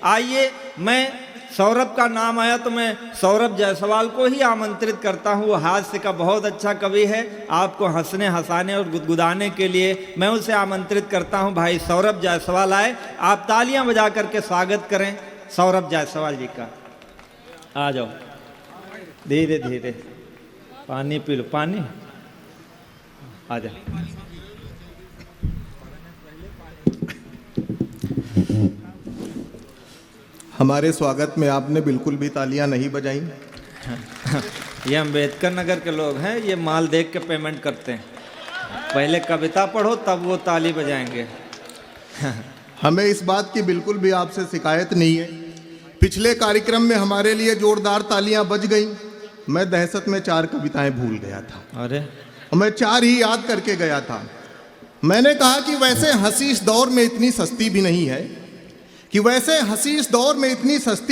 आइए, मैं सौरभ का नाम आया तो मैं सौरभ जायसवाल को ही आमंत्रित करता हूँ। वो हास्य का बहुत अच्छा कवि है, आपको हंसने हंसाने और गुदगुदाने के लिए मैं उसे आमंत्रित करता हूँ। भाई सौरभ जायसवाल आए, आप तालियां बजा करके स्वागत करें सौरभ जायसवाल जी का। आ जाओ, धीरे धीरे, पानी पी लो, पानी आ जाओ। हमारे स्वागत में आपने बिल्कुल भी तालियां नहीं बजाई। ये अम्बेडकर नगर के लोग हैं, ये माल देख के पेमेंट करते हैं। पहले कविता पढ़ो तब वो ताली बजाएंगे। हमें इस बात की बिल्कुल भी आपसे शिकायत नहीं है। पिछले कार्यक्रम में हमारे लिए जोरदार तालियां बज गई। मैं दहशत में 4 कविताएं भूल गया था। अरे मैं 4 ही याद करके गया था। मैंने कहा कि वैसे हंसी इस दौर में इतनी सस्ती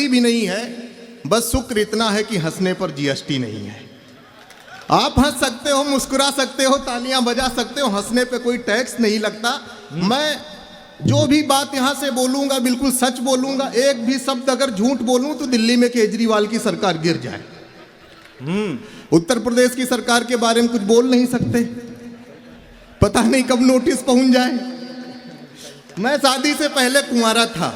भी नहीं है, बस शुक्र इतना है कि हंसने पर जीएसटी नहीं है। आप हंस सकते हो, मुस्कुरा सकते हो, तालियां बजा सकते हो, हंसने पे कोई टैक्स नहीं लगता। मैं जो भी बात यहां से बोलूंगा बिल्कुल सच बोलूंगा। एक भी शब्द अगर झूठ बोलूं तो दिल्ली में केजरीवाल की सरकार गिर जाए। उत्तर प्रदेश की सरकार के बारे में कुछ बोल नहीं सकते, पता नहीं कब नोटिस पहुंच जाए। मैं शादी से पहले कुंवारा था।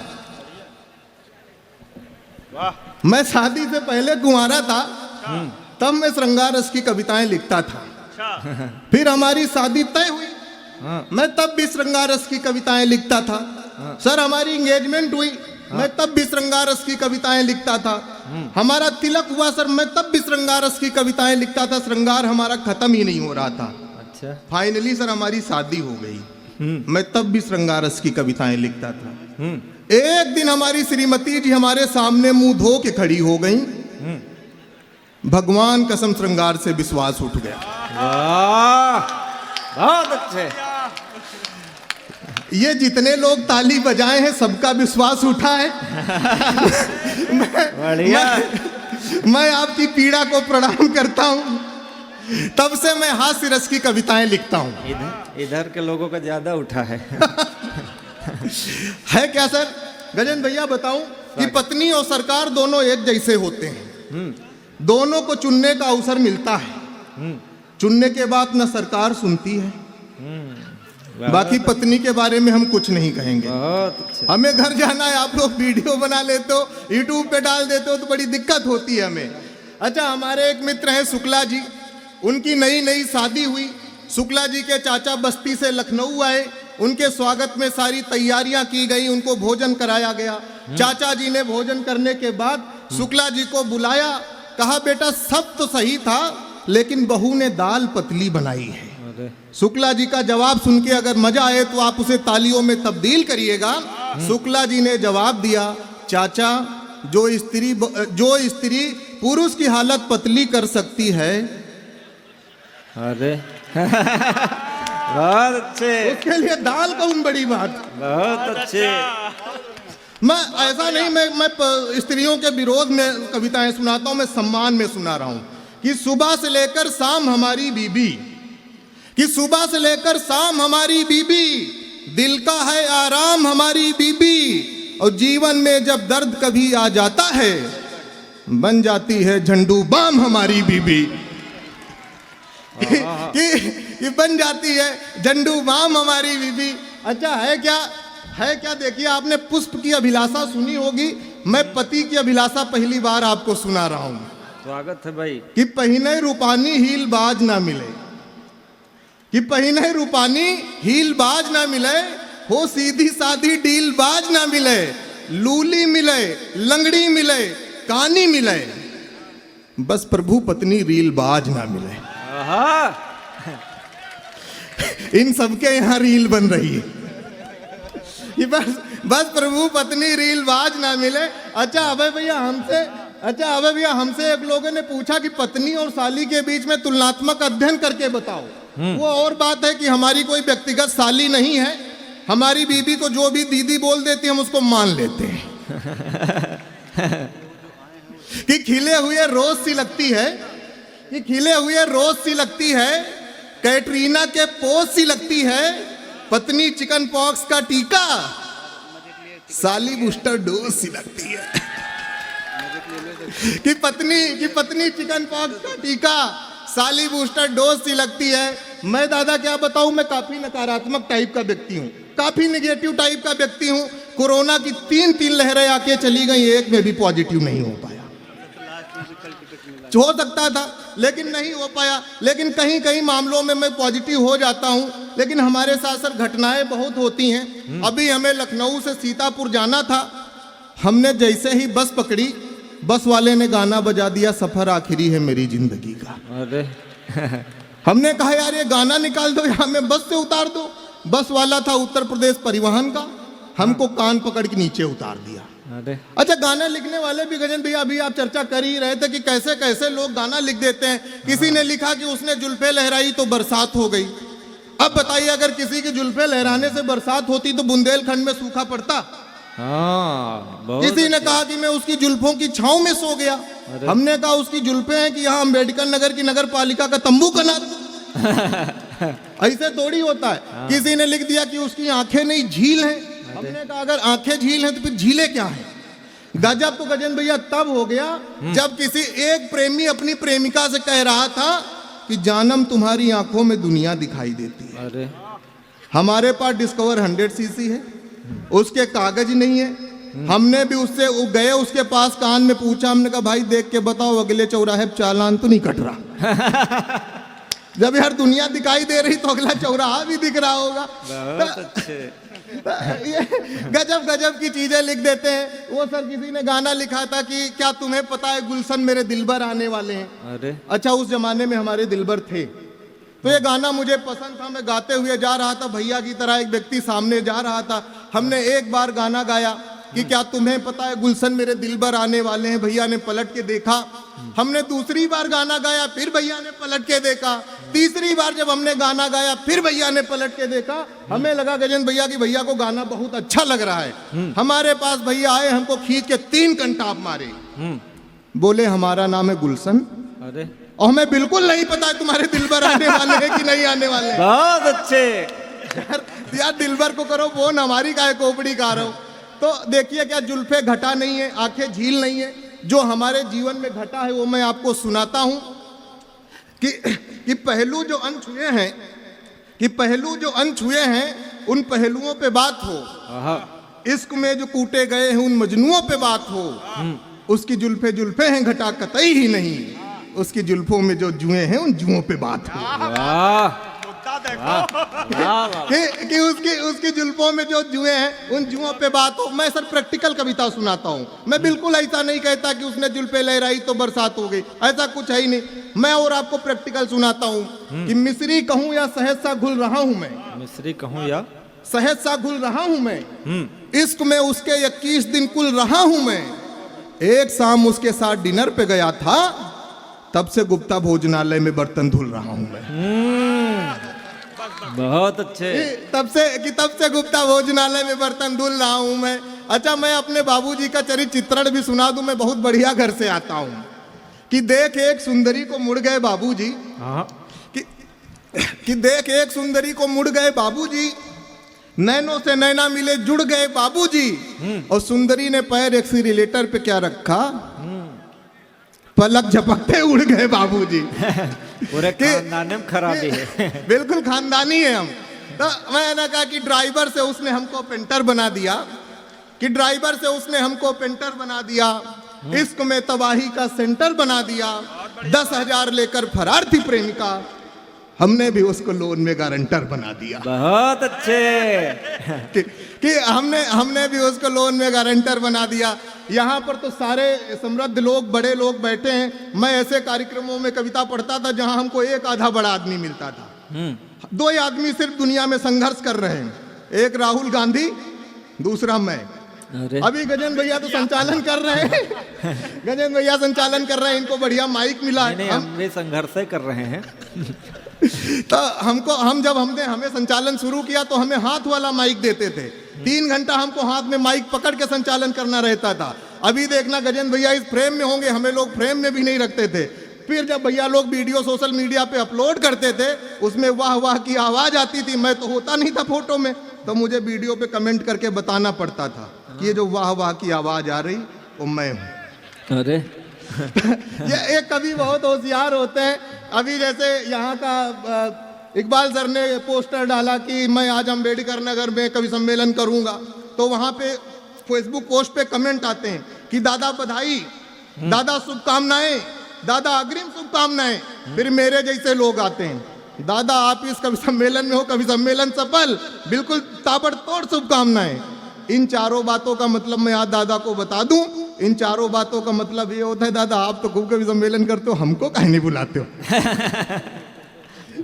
तब मैं श्रृंगार रस की कविताएं लिखता था। फिर हमारी शादी तय हुई, मैं तब भी श्रृंगार रस की कविताएं लिखता था। सर हमारी एंगेजमेंट हुई, मैं तब भी श्रृंगार रस की कविताएं लिखता था। हमारा तिलक हुआ सर, मैं तब भी श्रृंगार रस की कविताएं लिखता था। श्रृंगार हमारा खत्म ही नहीं हो रहा था। अच्छा, फाइनली सर हमारी शादी हो गई, मैं तब भी श्रृंगार रस की कविताएं लिखता था। एक दिन हमारी श्रीमती जी हमारे सामने मुंह धो के खड़ी हो गई। भगवान कसम श्रृंगार से विश्वास उठ गया। वाह, बहुत अच्छे। ये जितने लोग ताली बजाए हैं सबका विश्वास उठा है। मैं आपकी पीड़ा को प्रणाम करता हूं। तब से मैं हास्य रस की कविताएं लिखता हूं। इधर के लोगों का ज्यादा उठा है। है क्या सर? गजेंद्र भैया बताऊं कि पत्नी और सरकार दोनों एक जैसे होते हैं। दोनों को चुनने का अवसर मिलता है। चुनने के बाद न सरकार सुनती है। बाकी पत्नी के बारे में हम कुछ नहीं कहेंगे। हमें घर जाना है, आप लोग वीडियो बना लेते हो, यूट्यूब पे डाल देते हो तो बड़ी दिक्कत होती है हमें। अच्छा, हमारे एक मित्र हैं शुक्ला जी, उनकी नई शादी हुई। शुक्ला जी के चाचा बस्ती से लखनऊ आए, उनके स्वागत में सारी तैयारियां की गई, उनको भोजन कराया गया। चाचा जी ने भोजन करने के बाद शुक्ला जी को बुलाया, कहा बेटा सब तो सही था लेकिन बहू ने दाल पतली बनाई है। शुक्ला जी का जवाब सुन के अगर मजा आए तो आप उसे तालियों में तब्दील करिएगा। शुक्ला जी ने जवाब दिया, चाचा जो स्त्री पुरुष की हालत पतली कर सकती है। अरे बहुत अच्छे, उसके लिए दाल कौन बड़ी बात। बहुत अच्छे। मैं ऐसा नहीं, मैं स्त्रियों के विरोध में कविताएं सुनाता हूं, मैं सम्मान में सुना रहा हूं कि सुबह से लेकर शाम हमारी बीबी, दिल का है आराम हमारी बीबी, और जीवन में जब दर्द कभी आ जाता है बन जाती है झंडू बाम हमारी बीबी। कि बन जाती है झंडू बाम हमारी बीबी। अच्छा, है क्या? देखिए, आपने पुष्प की अभिलाषा सुनी होगी, मैं पति की अभिलाषा पहली बार आपको सुना रहा हूं। स्वागत है भाई। कि पहिने रूपानी हील बाज ना मिले, कि पहिने रूपानी हील बाज ना मिले, हो सीधी साधी डील बाज ना मिले, लूली मिले, लंगड़ी मिले, कानी मिले, बस प्रभु पत्नी रील बाज ना मिले। इन सबके यहाँ रील बन रही है कि बस प्रभु पत्नी रील बाज ना मिले। अच्छा अबे भैया हमसे एक लोगों ने पूछा कि पत्नी और साली के बीच में तुलनात्मक अध्ययन करके बताओ। वो और बात है कि हमारी कोई व्यक्तिगत साली नहीं है, हमारी बीबी को जो भी दीदी बोल देती हम उसको मान लेते हैं। कि खिले हुए रोज सी लगती है, कैटरीना के पोज सी लगती है, पत्नी चिकन पॉक्स का टीका, साली बूस्टर डोज सी लगती है। कि पत्नी चिकन पॉक्स का टीका साली बूस्टर डोज सी लगती है। मैं दादा क्या बताऊं, मैं काफी नकारात्मक टाइप का व्यक्ति हूं, काफी नेगेटिव टाइप का व्यक्ति हूं। कोरोना की तीन लहरें आके चली गई, एक में भी पॉजिटिव नहीं हो पाया। हो सकता था लेकिन नहीं हो पाया। लेकिन कहीं कहीं मामलों में मैं पॉजिटिव हो जाता हूं। लेकिन हमारे साथ सर घटनाएं बहुत होती हैं। अभी हमें लखनऊ से सीतापुर जाना था। हमने जैसे ही बस पकड़ी, बस वाले ने गाना बजा दिया, सफर आखिरी है मेरी जिंदगी का। अरे हमने कहा यार ये गाना निकाल दो, हमें बस से उतार दो। बस वाला था उत्तर प्रदेश परिवहन का, हमको कान पकड़ के नीचे उतार दिया। अरे अच्छा, गाना लिखने वाले भी गजन भैया अभी आप चर्चा कर ही रहे थे कि कैसे कैसे लोग गाना लिख देते हैं। किसी ने लिखा कि उसने जुल्फे लहराई तो बरसात हो गई। अब बताइए अगर किसी की जुल्फे लहराने से बरसात होती तो बुंदेलखंड में सूखा पड़ता। किसी ने कहा कि मैं उसकी जुल्फों की छांव में सो गया। हमने कहा उसकी जुल्फे हैं कि यहाँ अम्बेडकर नगर की नगर पालिका का तंबू कना दो। ऐसे थोड़ी होता है। किसी ने लिख दिया कि उसकी आंखें नहीं झील हैं। हमने कहा अगर आंखें झील हैं तो फिर झीलें क्या हैं? गजब तो गजन भैया तब हो गया जब किसी एक प्रेमी अपनी प्रेमिका से कह रहा था कि जानम तुम्हारी आंखों में दुनिया दिखाई देती है। अरे हमारे पास डिस्कवर 100cc है, उसके कागज नहीं है। हमने भी उससे गए, उसके पास कान में पूछा, हमने कहा भाई देख के बताओ अगले चौराहे पे चालान तो नहीं कट रहा। जब यार दुनिया दिखाई दे रही तो अगला चौराहा भी दिख रहा होगा। बहुत अच्छे। गजब गजब की चीजें लिख देते हैं। वो सर किसी ने गाना लिखा था कि क्या तुम्हें पता है गुलशन मेरे दिलबर आने वाले हैं। अरे अच्छा, उस जमाने में हमारे दिलबर थे तो ये गाना मुझे पसंद था। मैं गाते हुए जा रहा था, भैया की तरह एक व्यक्ति सामने जा रहा था। हमने एक बार गाना गाया कि क्या तुम्हें पता है गुलशन मेरे दिलबर आने वाले हैं। भैया ने पलट के देखा। हमने दूसरी बार गाना गाया, फिर भैया ने पलट के देखा। तीसरी बार जब हमने गाना गाया फिर भैया ने पलट के देखा। हमें लगा गजेंद्र भैया की भैया को गाना बहुत अच्छा लग रहा है। हमारे पास भैया आए, हमको खींच के 3 कंटाप मारे। बोले हमारा नाम है गुलशन। अरे और हमें बिल्कुल नहीं पता है तुम्हारे दिलबर आने वाले हैं कि नहीं आने वाले हैं। बहुत अच्छे। यार दिलबर को करो फोन, हमारी काहे कोपड़ी का रहो। तो देखिए क्या जुल्फे घटा नहीं है, आंखें झील नहीं है। जो हमारे जीवन में घटा है वो मैं आपको सुनाता हूं कि पहलू जो अनछुए हैं, उन पहलुओं पे बात हो। इश्क में जो कूटे गए हैं उन मजनुओं पे बात हो। उसकी जुल्फे हैं घटा कतई ही नहीं। उसकी जुल्फों में जो जुएं हैं उन जुओं पे बात हो। कि उसकी जुल्फों में जो जुएं हैं उन जुओं पे बात हो। मैं सर प्रैक्टिकल कविता सुनाता हूँ। मैं बिल्कुल ऐसा नहीं कहता कि उसने जुल्फे लहराई तो बरसात हो गई, ऐसा कुछ है ही नहीं। मैं और आपको प्रैक्टिकल सुनाता हूँ कि मिस्री कहूँ या शहद सा घुल रहा हूँ मैं। मिस्री कहूँ या शहद सा घुल रहा हूँ मैं। इश्क में उसके 21 दिन कुल रहा हूँ मैं। एक शाम उसके साथ डिनर पे गया था, तब से गुप्ता भोजनालय में बर्तन धुल रहा हूँ मैं। बहुत अच्छे। तब से गुप्ता भोजनालय में बर्तन धुल रहा हूं मैं। अच्छा, मैं अपने बाबूजी का चरित्र चित्रण भी सुना दूं। मैं बहुत बढ़िया घर से आता हूं कि देख एक सुंदरी को मुड़ गए बाबूजी। कि देख एक सुंदरी को मुड़ गए बाबूजी, नैनों से नैना मिले जुड़ गए बाबूजी। और सुंदरी ने पैर एक्सीलरेटर पे क्या रखा, पलक झपकते उड़ गए बाबूजी। पूरे खानदान में खराबी है। बिल्कुल खानदानी है हम। तो मैंने कहा कि ड्राइवर से उसने हमको पेंटर बना दिया। इश्क में तबाही का सेंटर बना दिया। 10,000 लेकर फरार थी प्रेमिका, हमने भी उसको लोन में गारंटर बना दिया। बहुत अच्छे। कि हमने भी उसको लोन में गारंटर बना दिया। यहाँ पर तो सारे समृद्ध लोग, बड़े लोग बैठे हैं। मैं ऐसे कार्यक्रमों में कविता पढ़ता था जहाँ हमको एक आधा बड़ा आदमी मिलता था। 2 आदमी सिर्फ दुनिया में संघर्ष कर रहे हैं, एक राहुल गांधी, दूसरा मैं। अभी गजेंद्र भैया तो संचालन कर रहे हैं। इनको बढ़िया माइक मिला है। हम भी संघर्ष कर रहे हैं। तो हमें संचालन शुरू किया तो हमें हाथ वाला माइक देते थे। 3 घंटा हमको हाथ में माइक पकड़ के संचालन करना रहता था। अभी देखना गजेंद्र भैया इस फ्रेम में होंगे, हमें लोग फ्रेम में भी नहीं रखते थे। फिर जब भैया लोग वीडियो सोशल मीडिया पे अपलोड करते थे, उसमें वाह वाह की आवाज आती थी। मैं तो होता नहीं था फोटो में, तो मुझे वीडियो पे कमेंट करके बताना पड़ता था। कि ये जो वाह वाह की आवाज आ रही वो मैं हूं। अरे ये एक कवि बहुत होशियार होते हैं। अभी जैसे यहाँ का इकबाल सर ने पोस्टर डाला कि मैं आज अम्बेडकर नगर में कवि सम्मेलन करूंगा, तो वहां पे फेसबुक पोस्ट पे कमेंट आते हैं कि दादा बधाई, दादा शुभकामनाएं, दादा अग्रिम शुभकामनाएं। फिर मेरे जैसे लोग आते हैं, दादा आप इस कवि सम्मेलन में हो, कवि सम्मेलन सफल, बिल्कुल ताबड़तोड़ शुभकामनाएं। इन चारों बातों का मतलब मैं आज दादा को बता दूं, इन चारों बातों का मतलब ये होता है दादा आप तो खूब कवि सम्मेलन करते हो, हमको काहे नहीं बुलाते हो।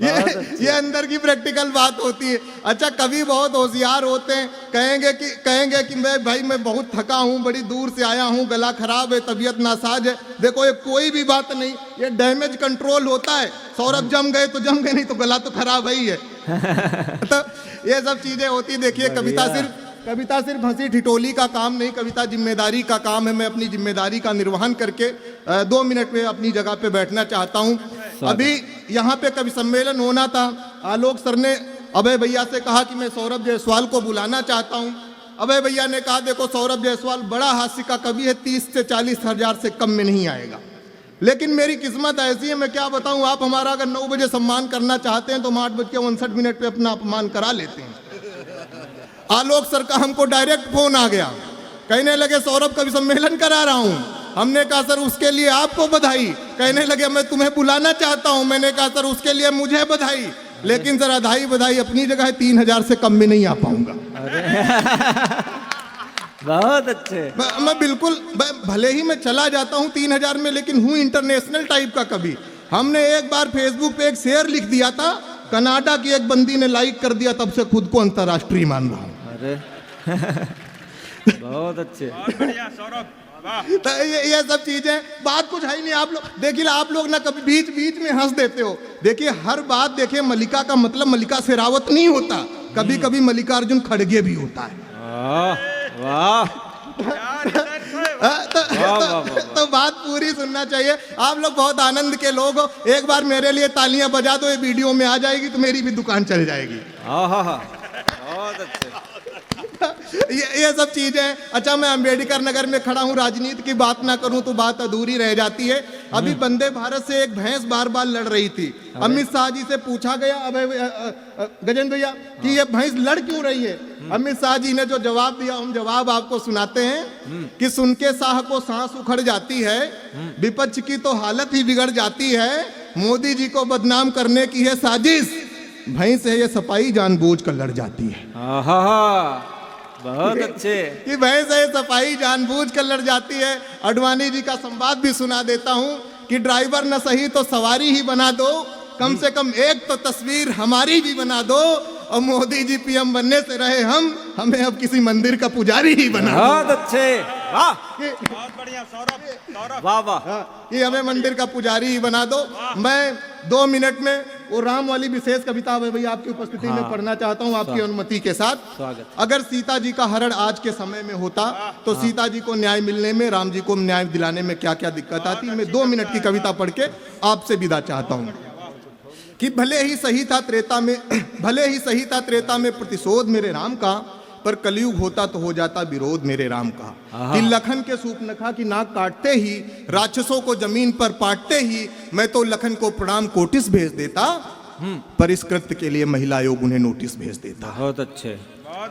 ये अंदर की प्रैक्टिकल बात होती है। अच्छा, कवि बहुत होशियार होते हैं, कहेंगे कि मैं बहुत थका हूँ, बड़ी दूर से आया हूँ, गला खराब है, तबीयत नासाज है। देखो ये कोई भी बात नहीं, ये डैमेज कंट्रोल होता है। सौरभ जम गए तो जम गए, नहीं तो गला तो खराब ही है। तो ये सब चीजें होती। देखिए कविता सिर्फ हंसी ठिठोली का काम नहीं, कविता जिम्मेदारी का काम है। मैं अपनी जिम्मेदारी का निर्वहन करके 2 मिनट में अपनी जगह पे बैठना चाहता हूँ। अभी यहाँ पे कवि सम्मेलन होना था, आलोक सर ने अभय भैया से कहा कि मैं सौरभ जायसवाल को बुलाना चाहता हूँ। अभय भैया ने कहा देखो सौरभ जायसवाल बड़ा हास्य का कवि है, 30 से 40 हजार से कम में नहीं आएगा। लेकिन मेरी किस्मत ऐसी है, मैं क्या बताऊँ, आप हमारा अगर 9 बजे सम्मान करना चाहते हैं तो हम 8:59 पे अपना अपमान करा लेते हैं। आलोक सर का हमको डायरेक्ट फोन आ गया, कहने लगे सौरभ कवि सम्मेलन करा रहा हूँ। हमने कहा सर उसके लिए आपको बधाई। कहने लगे मैं तुम्हें बुलाना चाहता हूँ। मैंने कहा सर उसके लिए मुझे बधाई, लेकिन सर बधाई अपनी जगह है, 3000 से कम में नहीं आ पाऊंगा। बहुत अच्छे। मैं बिल्कुल, भले ही मैं चला जाता हूँ 3000 में, लेकिन हूँ इंटरनेशनल टाइप का कवि। हमने एक बार फेसबुक पे एक शेयर लिख दिया था, कनाडा की एक बंदी ने लाइक कर दिया, तब से खुद को अंतर्राष्ट्रीय मान रहा हूँ। अरे बहुत अच्छे, बहुत बढ़िया सौरभ, वाह। तो ये सब चीजें, बात कुछ है ही नहीं। आप लोग देखिए, आप लोग ना कभी बीच बीच में हंस देते हो। देखिए हर बात, देखिए मल्लिका का मतलब मल्लिका शेरावत नहीं होता, कभी कभी मल्लिकार्जुन खड़गे भी होता है। वाह तो बात पूरी सुनना चाहिए। आप लोग बहुत आनंद के लोग हो, एक बार मेरे लिए तालियां बजा दो, ये वीडियो में आ जाएगी तो मेरी भी दुकान चल जाएगी। बहुत अच्छे। ये सब चीजें। अच्छा, मैं अम्बेडकर नगर में खड़ा हूँ, राजनीति की बात ना करूं तो बात अधूरी रह जाती है। अभी वंदे भारत से एक भैंस बार बार लड़ रही थी। अमित शाह जी से पूछा गया, गजेंद्र भैया, कि ये भैंस लड़ क्यों रही है? अमित शाह जी ने जो जवाब दिया, हम जवाब आपको सुनाते हैं कि सुन के शाह को सांस उखड़ जाती है, विपक्ष की तो हालत ही बिगड़ जाती है, मोदी जी को बदनाम करने की है साजिश, भैंस है ये सफाई जानबूझ कर लड़ जाती है। बहुत अच्छे। कि भैंस है सफाई जानबूझ कर लड़ जाती है। अडवाणी जी का संवाद भी सुना देता हूँ कि ड्राइवर न सही तो सवारी ही बना दो, कम से कम एक तो तस्वीर हमारी भी बना दो, और मोदी जी पीएम बनने से रहे हमें अब किसी मंदिर का पुजारी ही बना दो। बहुत अच्छे, वाह बहुत बढ़िया सौरभ, वाह वाह। कि हमें मंदिर का पुजारी ही बना दो। मैं 2 मिनट में वो राम वाली विशेष कविता है भैया आपकी उपस्थिति में पढ़ना चाहता हूँ, आपकी अनुमति के साथ। स्वागत। अगर सीता जी का हरण आज के समय में होता तो सीता जी को न्याय मिलने में, राम जी को न्याय दिलाने में क्या क्या दिक्कत आती। मैं 2 मिनट की कविता पढ़ के आपसे विदा चाहता हूँ कि भले ही सही था त्रेता में प्रतिशोध मेरे राम का, पर कलयुग होता तो हो जाता विरोध मेरे राम का। कि लखन के सूपनखा की नाक काटते ही, राक्षसों को जमीन पर पाटते ही, मैं तो लखन को प्रणाम कोटिस भेज देता, पर इस कृत्य के लिए महिला आयोग उन्हें नोटिस भेज देता। बहुत अच्छे,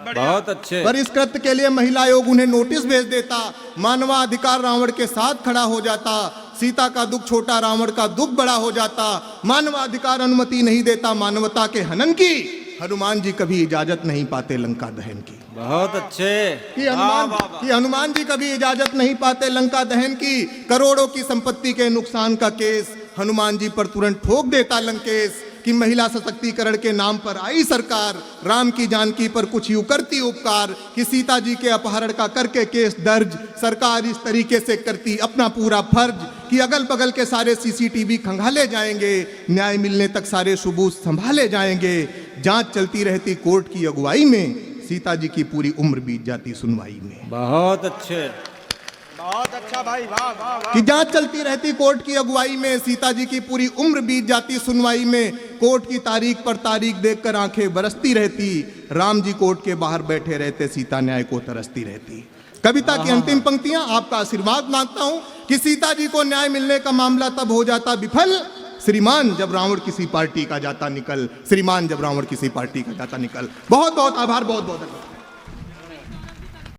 बहुत अच्छे। पर इस कृत्य के लिए महिला आयोग उन्हें नोटिस भेज देता। मानवाधिकार रावण के साथ खड़ा हो जाता, सीता का दुख छोटा रावण का दुख बड़ा हो जाता। मानवाधिकार अनुमति नहीं देता मानवता के हनन की, हनुमान जी कभी इजाजत नहीं पाते लंका दहन की। बहुत अच्छे। कि हनुमान जी कभी इजाजत नहीं पाते लंका दहन की। करोड़ों की संपत्ति के नुकसान का केस हनुमान जी पर तुरंत ठोक देता लंकेश। कि महिला सशक्तिकरण के नाम पर आई सरकार, राम की जानकी पर कुछ यूं करती उपकार। कि सीता जी के अपहरण का करके केस दर्ज, सरकार इस तरीके से करती अपना पूरा फर्ज। कि अगल बगल के सारे सीसीटीवी खंगाले जाएंगे, न्याय मिलने तक सारे सबूत संभाले जाएंगे। जांच चलती रहती कोर्ट की अगुवाई में, सीता जी की पूरी उम्र बीत जाती सुनवाई में। बहुत अच्छे, बहुत अच्छा भाई, वाह वाह वाह। कि जांच चलती रहती कोर्ट की अगुवाई में, सीता जी की पूरी उम्र बीत जाती सुनवाई में। कोर्ट की तारीख पर तारीख देखकर आंखें बरसती रहती, राम जी कोर्ट के बाहर बैठे रहते, सीता न्याय को तरसती रहती। कविता की अंतिम पंक्तियां, आपका आशीर्वाद मांगता हूं कि सीता जी को न्याय मिलने का मामला तब हो जाता विफल, श्रीमान जब रावण किसी पार्टी का जाता निकल, श्रीमान जब रावण किसी पार्टी का जाता निकल। बहुत बहुत आभार, बहुत बहुत धन्यवाद।